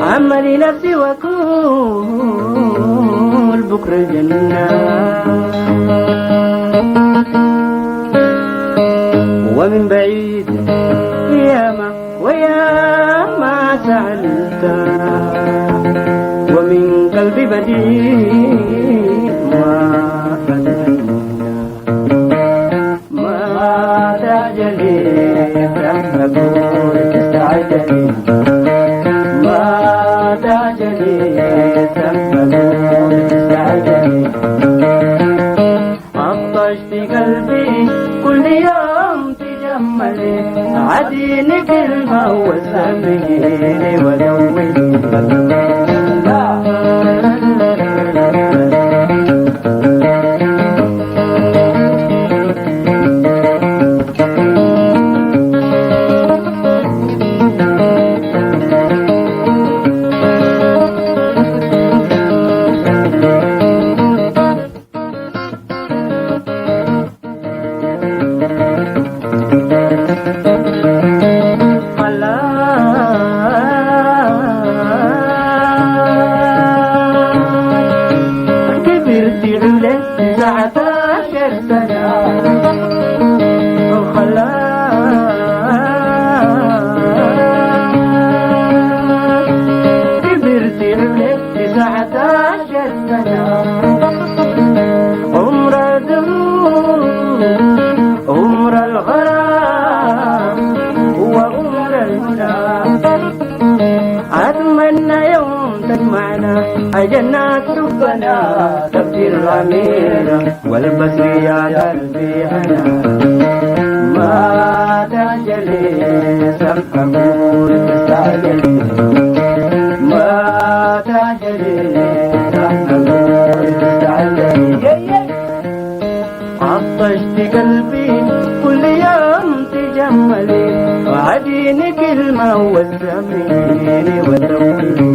عملي نفسي واقول بكره الجنة، ومن بعيد ياما وياما سألت، ومن قلبي بديل ما أتمنى، ما تعجلي تحبك تستعجلي، ما تعجلي تحبك تستعجلي، عطشت قلبي كل يوم تجملي، عديني كلمة وسامحيني ودويني. كبرت عليك 19 سنة كبرت عليك 19 سنة، عمر الدموع عمر الغرام وعمر المنى، أتمنى يوم تجمعنا جنات ربنا تبدير الأميرة والبصر يا قلبي أنا، ما تعجلي سمحك تستعجلي، ما تعجلي سمحك تستعجلي، عطشت قلبي كل يوم تجملي، وعديني كلمة وسامحيني ودويني.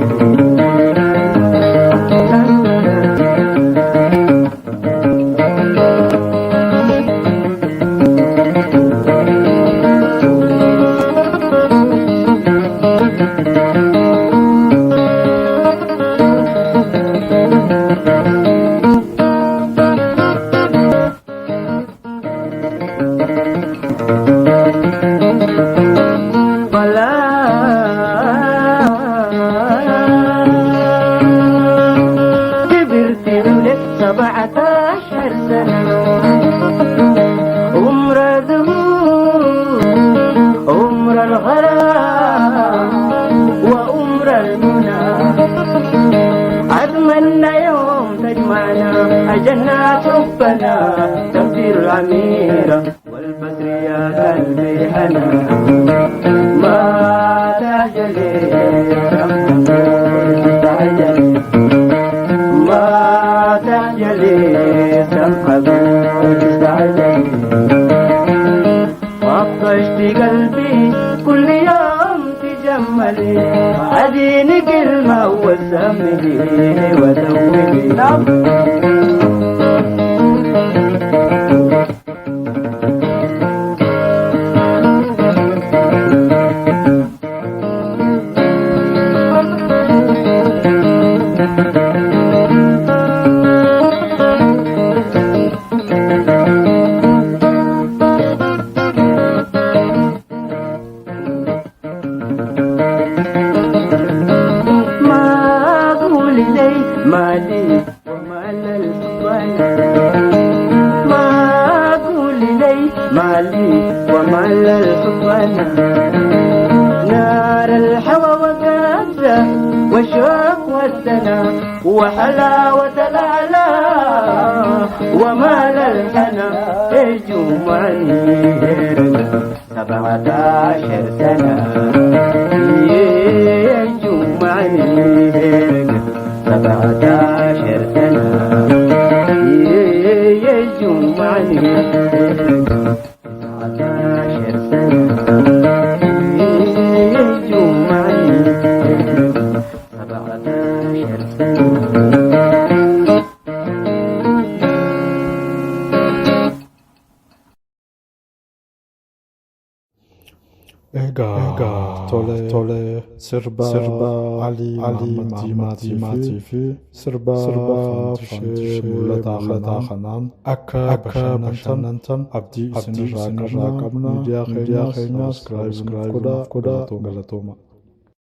كبرت ولك 17 سنة، عمر الدموع عمر الغرام وعمر المنى، أتمنى يوم تجمعنا جنات ربنا تبدير الأميرة والبصر يا قلبي أنا، ما تعجلي تستعجلي، ما تعجلي سمحك تستعجلي، عطشت قلبي كل يوم تجملي، عديني كلمة وسامحيني ودويني. مالي ومال الحب، ما أقول لي مالي ومال الحب، نار الهوى وكبزة والشوق والسنا وحلاوة الأعلى ومال الحنا، يجمعني 17 سنة، يجمعني 17 سنة، يجمعني 17 سنة. Egaa tole sirba Ali Muhammad fi sirba fantishe mul'ata kanaan akka bashannantan abdii isinirraa qabna. Miidiyaa keenya subscribe godhaa galatooma.